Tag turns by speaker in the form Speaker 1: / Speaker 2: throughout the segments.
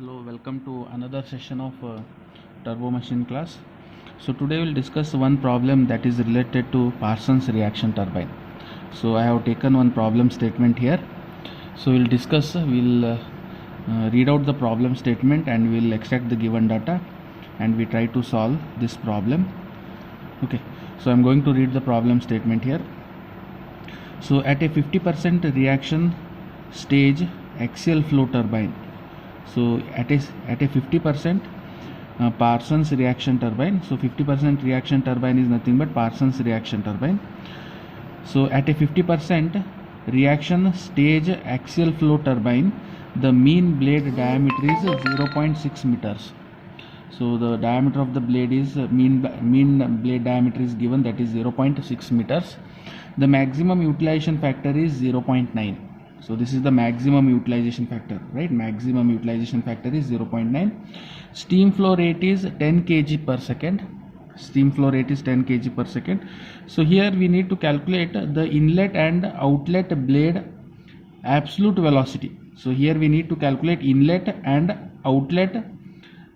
Speaker 1: Hello, welcome to another session of Turbo Machine class. So today we'll discuss one problem that is related to Parsons reaction turbine. So I have taken one problem statement here. So we'll read out the problem statement and we'll extract the given data and we try to solve this problem. Okay, so I'm going to read the problem statement here. So at a 50% reaction stage axial flow turbine. So at a 50% Parsons reaction turbine. So 50% reaction turbine is nothing but Parsons reaction turbine. So at a 50% reaction stage axial flow turbine, the mean blade diameter is 0.6 meters. So the diameter of the blade is mean blade diameter is given, that is 0.6 meters. The maximum utilization factor is 0.9. So this is the maximum utilization factor, right? Maximum utilization factor is 0.9. Steam flow rate is 10 kg per second. Steam flow rate is 10 kg per second. So here we need to calculate the inlet and outlet blade absolute velocity. So here we need to calculate inlet and outlet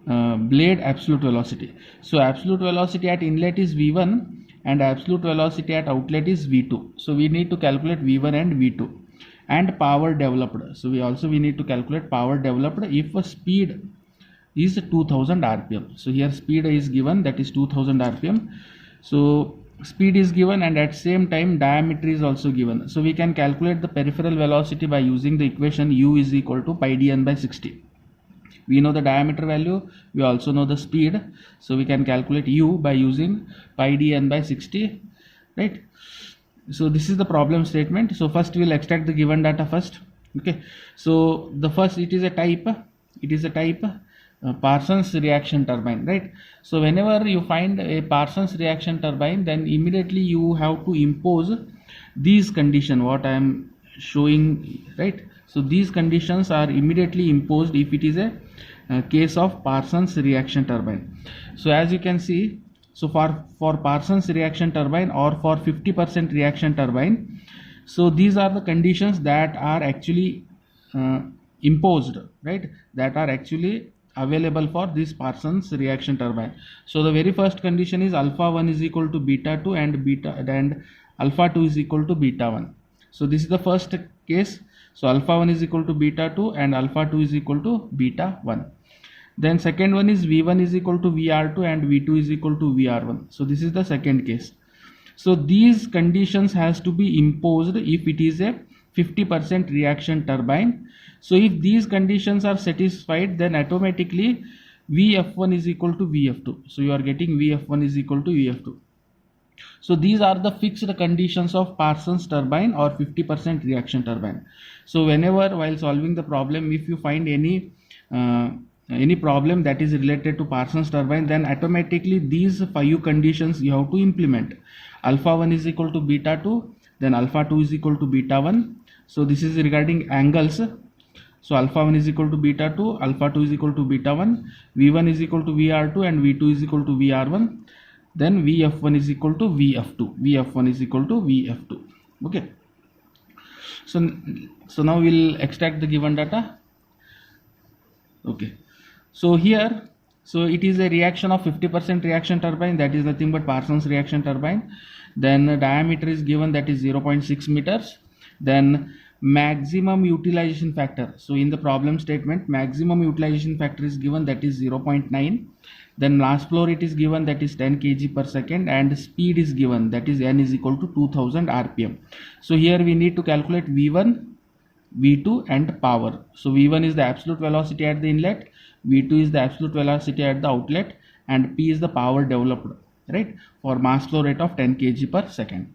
Speaker 1: blade absolute velocity. So absolute velocity at inlet is V1 and absolute velocity at outlet is V2. So we need to calculate V1 and V2. And power developed. So we need to calculate power developed if a speed is 2000 rpm. So here speed is given, that is 2000 rpm. So speed is given and at same time diameter is also given. So we can calculate the peripheral velocity by using the equation u is equal to pi dn by 60. We know the diameter value, we also know the speed, so we can calculate u by using pi dn by 60, right? So this is the problem statement. So first we'll extract the given data first. Okay, so the first, it is a type Parsons reaction turbine, right? So whenever you find a Parsons reaction turbine, then immediately you have to impose these conditions what I am showing, right? So these conditions are immediately imposed if it is a case of Parsons reaction turbine. So as you can see, so for Parsons reaction turbine or for 50% reaction turbine, so these are the conditions that are actually imposed, right? That are actually available for this Parsons reaction turbine. So the very first condition is alpha 1 is equal to beta 2 and alpha 2 is equal to beta 1. So this is the first case. So alpha 1 is equal to beta 2 and alpha 2 is equal to beta 1. Then second one is V1 is equal to VR2 and V2 is equal to VR1. So this is the second case. So these conditions has to be imposed if it is a 50% reaction turbine. So if these conditions are satisfied, then automatically VF1 is equal to VF2. So you are getting VF1 is equal to VF2. So these are the fixed conditions of Parsons turbine or 50% reaction turbine. So whenever while solving the problem, if you find any problem that is related to Parsons turbine, then automatically these 5 conditions you have to implement. Alpha 1 is equal to beta 2, then alpha 2 is equal to beta 1. So this is regarding angles. So alpha 1 is equal to beta 2, alpha 2 is equal to beta 1, V1 is equal to VR2 and V2 is equal to VR1. Then VF1 is equal to VF2. VF1 is equal to VF2. Okay. So now we'll extract the given data. Okay. So here, so it is a reaction of 50% reaction turbine, that is nothing but Parsons reaction turbine. Then the diameter is given, that is 0.6 meters. Then maximum utilization factor. So in the problem statement, maximum utilization factor is given, that is 0.9. Then mass flow rate is given, that is 10 kg per second, and speed is given, that is n is equal to 2000 rpm. So here we need to calculate V1, V2 and power. So V1 is the absolute velocity at the inlet, V2 is the absolute velocity at the outlet, and P is the power developed, right, for mass flow rate of 10 kg per second.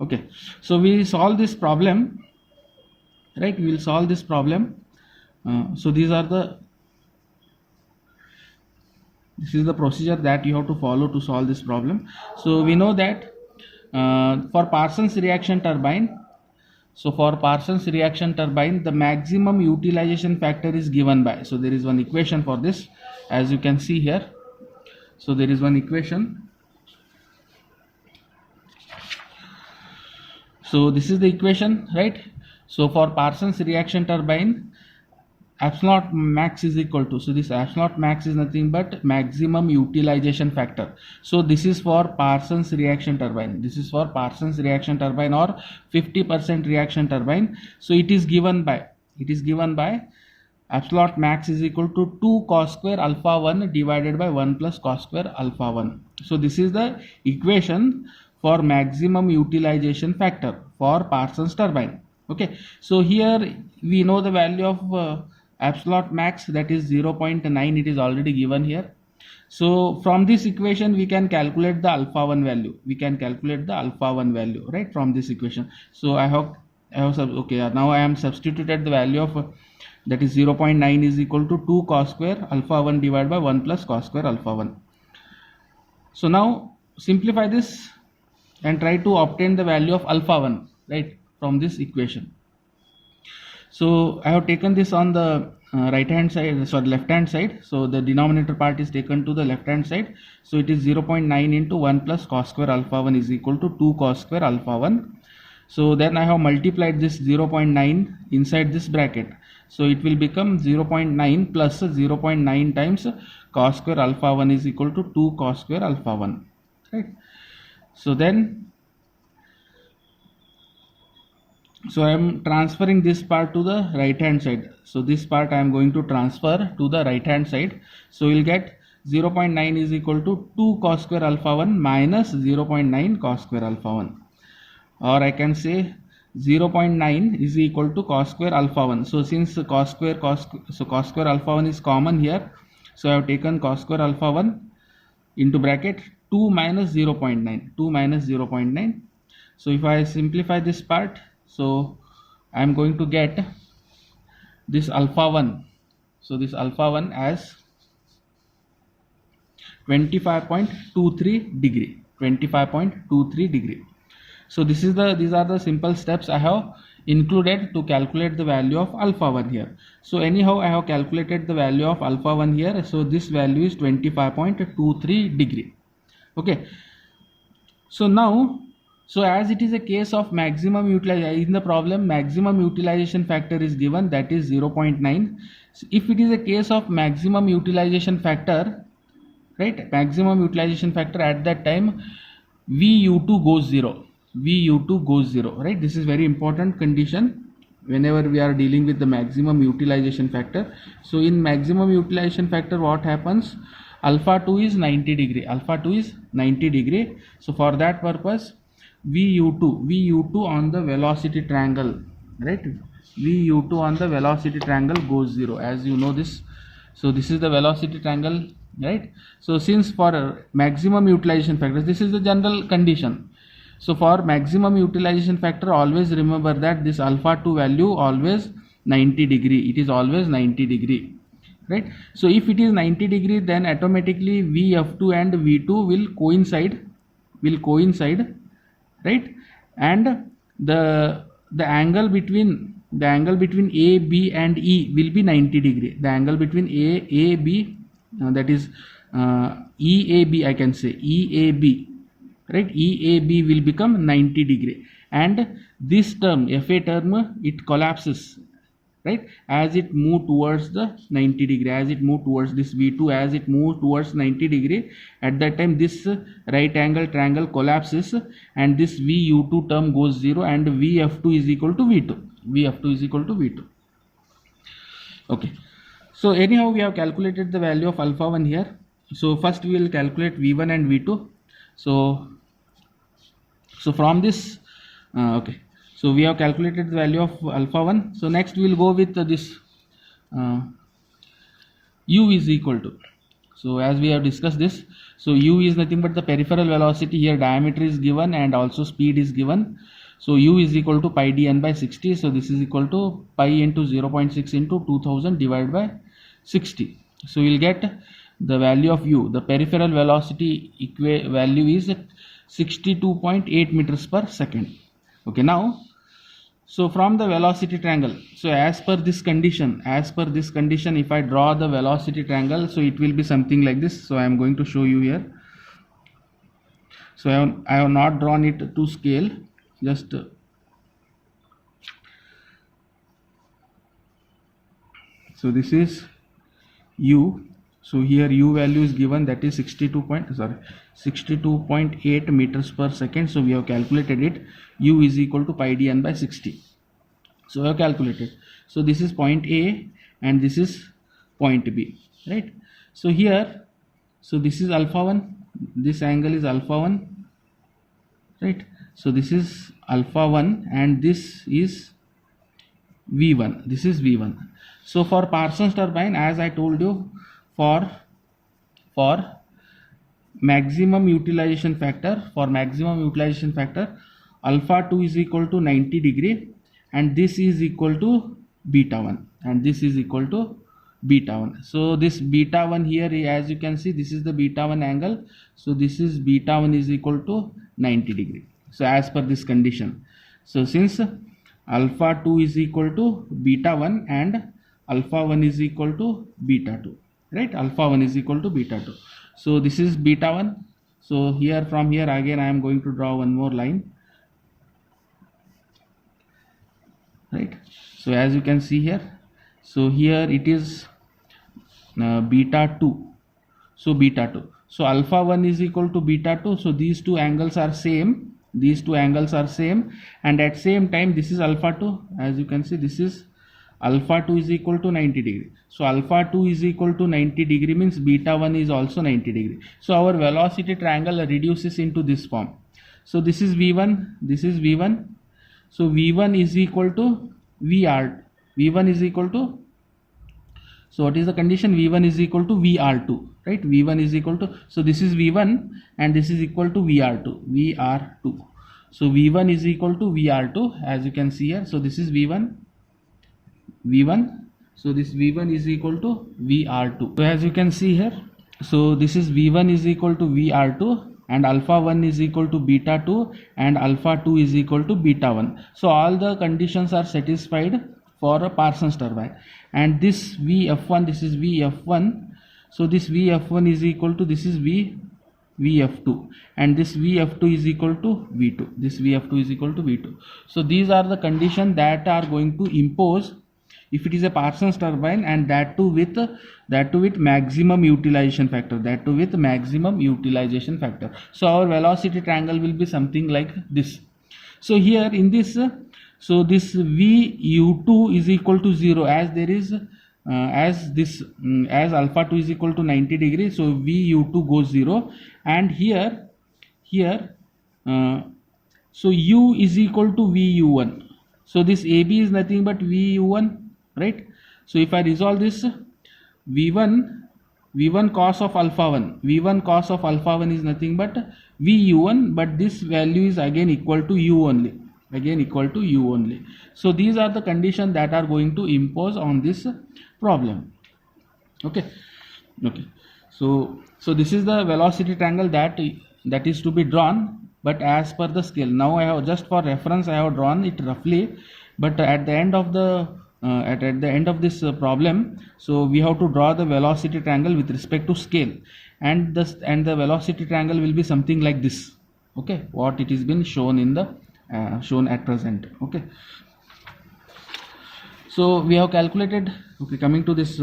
Speaker 1: Okay, so we solve this problem, right? We will solve this problem. So this is the procedure that you have to follow to solve this problem. So we know that for Parsons reaction turbine, the maximum utilization factor is given by, so there is one equation for this, as you can see here. So there is one equation. So this is the equation, right? So for Parsons reaction turbine, epsilon max is equal to, so this epsilon max is nothing but maximum utilization factor. So this is for Parsons reaction turbine, this is for Parsons reaction turbine or 50% reaction turbine. So it is given by epsilon max is equal to 2 cos square alpha 1 divided by 1 plus cos square alpha 1. So this is the equation for maximum utilization factor for Parsons turbine. Okay, so here we know the value of epsilon max, that is 0.9. It is already given here. So from this equation we can calculate the alpha 1 value, right, from this equation. So now I am substituted the value of that is 0.9 is equal to 2 cos square alpha 1 divided by 1 plus cos square alpha 1. So now simplify this and try to obtain the value of alpha 1, right, from this equation. So I have taken this on the left hand side. So the denominator part is taken to the left hand side. So it is 0.9 into 1 plus cos square alpha 1 is equal to 2 cos square alpha 1. So then I have multiplied this 0.9 inside this bracket. So it will become 0.9 plus 0.9 times cos square alpha 1 is equal to 2 cos square alpha 1, right? So then, so I am transferring this part to the right hand side. So this part I am going to transfer to the right hand side. So we'll get 0.9 is equal to 2 cos square alpha 1 minus 0.9 cos square alpha 1. Or I can say 0.9 is equal to cos square alpha 1. So since cos square alpha 1 is common here, so I have taken cos square alpha 1 into bracket 2 minus 0.9. So if I simplify this part, so I am going to get this alpha 1. So this alpha 1 as 25.23 degree. So these are the simple steps I have included to calculate the value of alpha 1 here. So anyhow I have calculated the value of alpha 1 here. So this value is 25.23 degree. Okay. So now, so as it is a case of maximum utilization, in the problem maximum utilization factor is given, that is 0.9. So if it is a case of maximum utilization factor, right, maximum utilization factor, at that time VU2 goes 0. Right? This is very important condition whenever we are dealing with the maximum utilization factor. So in maximum utilization factor, what happens? Alpha 2 is 90 degree. So for that purpose, VU2 on the velocity triangle, right? VU2 on the velocity triangle goes 0, as you know this. So this is the velocity triangle, right? So since for maximum utilization factor, this is the general condition. So for maximum utilization factor, always remember that this alpha 2 value always 90 degree. It is always 90 degree, right? So if it is 90 degree, then automatically VF2 and V2 will coincide, right? And the angle between A, B and E will be 90 degree. The angle between A, B, that is EAB, I can say EAB, right? EAB will become 90 degree, and this term, FA term, it collapses, right, as it move towards the 90 degree, as it move towards this V2, as it move towards 90 degree. At that time this right angle triangle collapses and this VU2 term goes 0 and VF2 is equal to V2. Okay, so anyhow we have calculated the value of alpha 1 here. So first we will calculate V1 and V2. So from this, okay, so we have calculated the value of alpha 1. So next we will go with this U is equal to, so as we have discussed this, so U is nothing but the peripheral velocity. Here diameter is given and also speed is given. So U is equal to pi dn by 60. So this is equal to pi into 0.6 into 2000 divided by 60. So we will get the value of U. The peripheral velocity value is 62.8 meters per second. Okay, now, so from the velocity triangle, so as per this condition, if I draw the velocity triangle, so it will be something like this. So I am going to show you here. So I have not drawn it to scale, just So this is u. So here u value is given, that is 62.8 meters per second. So we have calculated it. U is equal to pi d n by 60. So we have calculated. So this is point A and this is point B, right? So here, so this is alpha 1, this angle is alpha 1, right? So this is alpha 1 and this is V1, this is V1. So for Parsons turbine, as I told you, for maximum utilization factor, alpha 2 is equal to 90 degree and this is equal to beta 1 and this is equal to beta 1. So this beta 1 here, as you can see, this is the beta 1 angle. So this is beta 1 is equal to 90 degree. So as per this condition, so since alpha 2 is equal to beta 1 and alpha 1 is equal to beta 2, right? Alpha 1 is equal to beta 2. So this is beta 1. So here, from here again I am going to draw one more line, right? So as you can see here, so here it is beta 2. So beta 2. So alpha 1 is equal to beta 2. So these two angles are same. These two angles are same, and at same time this is alpha 2. As you can see, this is alpha 2 is equal to 90 degree. So alpha 2 is equal to 90 degree means beta 1 is also 90 degree. So our velocity triangle reduces into this form. So this is V1, this is V1. So V1 is equal to VR. V1 is equal to, so what is the condition? V1 is equal to VR2, right? V1 is equal to, so this is V1 and this is equal to VR2. So V1 is equal to VR2, as you can see here. So this is V1. So this V1 is equal to VR2. So as you can see here, so this is V1 is equal to VR2 and alpha 1 is equal to beta 2 and alpha 2 is equal to beta 1. So all the conditions are satisfied for a Parsons turbine, and this Vf1, this is Vf1. So this Vf1 is equal to, this is Vf2 and this Vf2 is equal to V2. This Vf2 is equal to V2. So these are the conditions that are going to impose if it is a Parsons turbine, and that too with maximum utilization factor, So our velocity triangle will be something like this. So here in this, so this Vu2 is equal to 0, as there is as alpha 2 is equal to 90 degree, so Vu2 goes 0, and here so U is equal to Vu1. So this AB is nothing but Vu1, right? So if I resolve this, V1 cos of alpha 1, is nothing but Vu1, but this value is again equal to U only. So these are the conditions that are going to impose on this problem. Okay. So this is the velocity triangle that is to be drawn, but as per the scale. Now I have, just for reference, I have drawn it roughly, but at the end of the at the end of this problem, so we have to draw the velocity triangle with respect to scale, and the velocity triangle will be something like this. Okay, what it is been shown in the shown at present. Okay, so we have calculated, okay, coming to this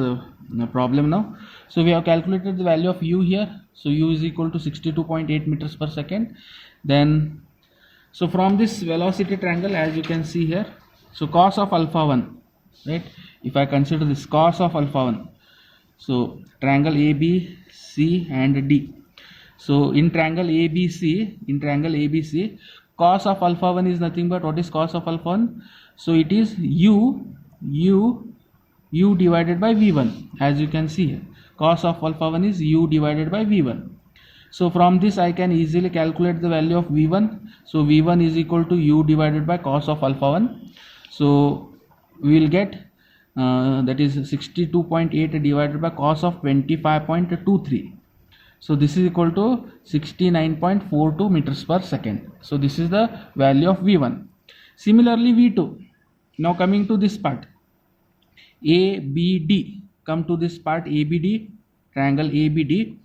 Speaker 1: problem now. So we have calculated the value of U here. So U is equal to 62.8 meters per second. Then, so from this velocity triangle, as you can see here, so cos of alpha 1, right? If I consider this cos of alpha 1, so triangle ABC and D. So in triangle ABC, cos of alpha 1 is nothing but, what is cos of alpha 1? So it is U divided by V1, as you can see here. Cos of alpha 1 is U divided by V1. So from this I can easily calculate the value of V1. So V1 is equal to U divided by cos of alpha 1. So we will get that is 62.8 divided by cos of 25.23. So this is equal to 69.42 meters per second. So this is the value of V1. Similarly V2. Now coming to this part, ABD. Come to this part, ABD, triangle ABD.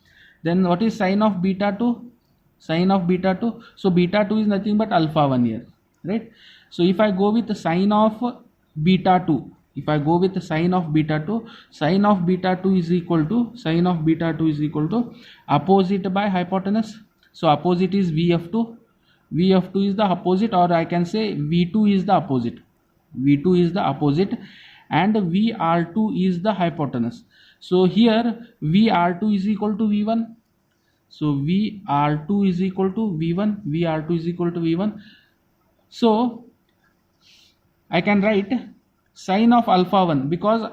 Speaker 1: Then what is sine of beta 2? So beta 2 is nothing but alpha 1 here, right? So if I go with the sine of beta 2, if I go with the sine of beta 2, sine of beta 2 is equal to opposite by hypotenuse. So opposite is vf2. Vf2 is the opposite, or I can say v2 is the opposite. V2 is the opposite and vr2 is the hypotenuse. So here vr2 is equal to v1. So vr2 is equal to v1. So I can write sine of alpha 1, because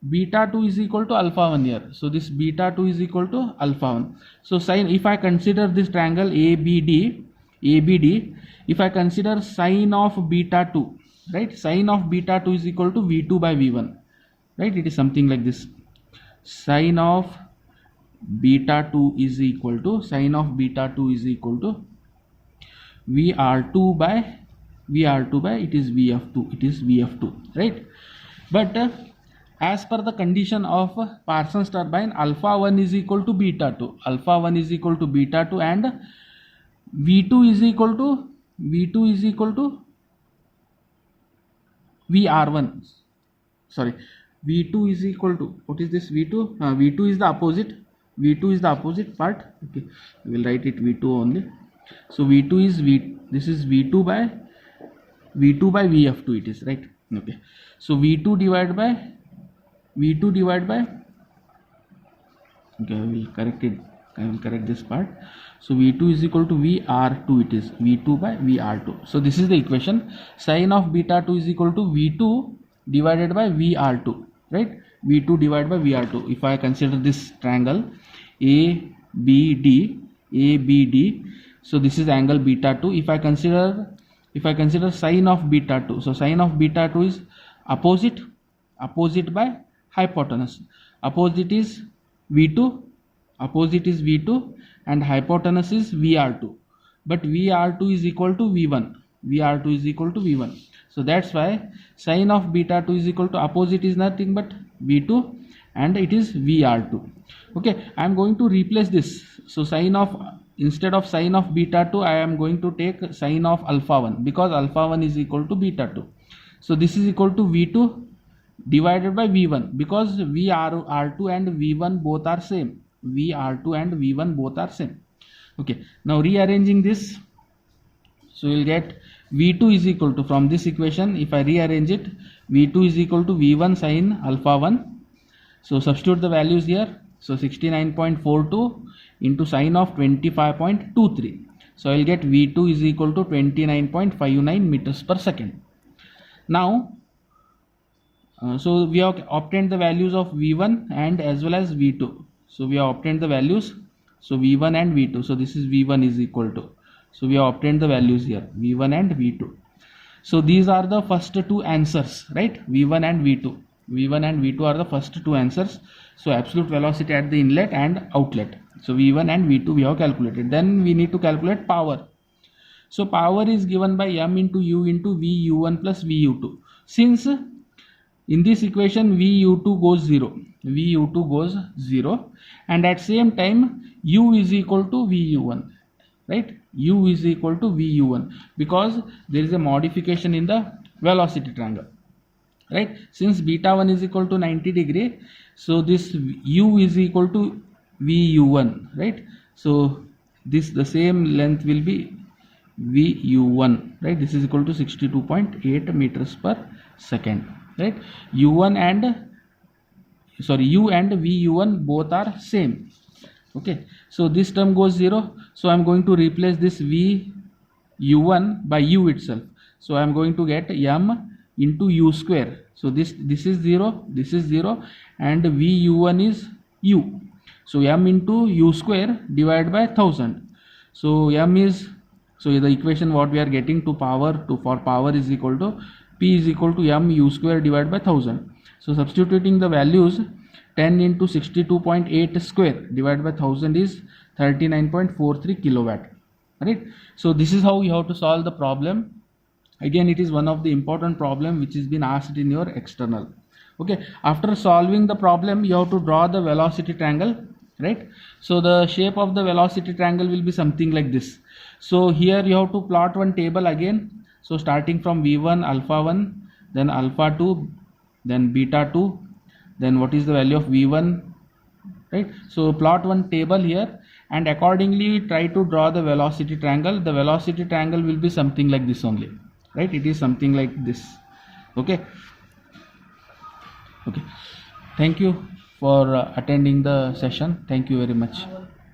Speaker 1: beta 2 is equal to alpha 1 here. So this beta 2 is equal to alpha 1. So sine, if I consider this triangle ABD, if I consider sine of beta 2, right, sine of beta 2 is equal to v2 by v1, right, it is something like this. Sine of beta 2 is equal to vr2 by it is vf2, right? But as per the condition of Parsons turbine, alpha 1 is equal to beta 2, and v2 is equal to vr1. Sorry, v2 is equal to, what is this v2? V2 is the opposite. Part. Okay, we will write it v2 only. So v2 is this is v2 by vf2, it is, right? Okay, so v2 divided by okay, I will correct this part. So v2 is equal to vr2, it is v2 by vr2. So this is the equation. Sine of beta 2 is equal to v2 divided by vr2, right? v2 divided by vr2. If I consider this triangle ABD, so this is angle beta 2. If I consider sine of beta 2, so sine of beta 2 is opposite by hypotenuse. Opposite is v2, and hypotenuse is vr2, but vr2 is equal to v1. So that's why sine of beta 2 is equal to opposite is nothing but v2, and it is vr2. Okay, I am going to replace this. So instead of sine of beta 2, I am going to take sine of alpha 1, because alpha 1 is equal to beta 2. So this is equal to v2 divided by v1, because vr2 and v1 both are same. Okay, now rearranging this, so you will get v2 is equal to, from this equation if I rearrange it, v2 is equal to v1 sine alpha 1. So substitute the values here. So 69.42 into sine of 25.23. So I will get v2 is equal to 29.59 meters per second. Now so we have obtained the values of v1 and as well as v2. So we have obtained the values, so v1 and v2. So this is v1 is equal to, so we have obtained the values here, v1 and v2. So these are the first two answers, right? v1 and v2 are the first two answers. So absolute velocity at the inlet and outlet. So v1 and v2 we have calculated. Then we need to calculate power. So power is given by m into u into vu1 plus vu2. Since in this equation vu2 goes 0, and at same time u is equal to vu1, right? U is equal to vu1, because there is a modification in the velocity triangle, right? Since beta 1 is equal to 90 degree, so this u is equal to vu1, right? So this, the same length will be vu1, right? This is equal to 62.8 meters per second, right? u and vu1 both are same. Okay, so this term goes 0. So I am going to replace this vu1 by u itself. So I am going to get m into u square. So this is 0, and vu1 is u. So m into u square divided by 1000. So m is, so the equation what we are getting for power is equal to P is equal to m u square divided by 1000. So substituting the values, 10 into 62.8 square divided by 1000 is 39.43 kilowatt, right? So this is how you have to solve the problem. Again, it is one of the important problem which has been asked in your external. Okay, after solving the problem, you have to draw the velocity triangle, right? So the shape of the velocity triangle will be something like this. So here you have to plot one table again. So starting from v1 alpha 1, then alpha 2, then beta 2, then what is the value of v1, right? So plot one table here and accordingly try to draw the velocity triangle. The velocity triangle will be something like this only, right? It is something like this. Okay. Thank you for attending the session. Thank you very much.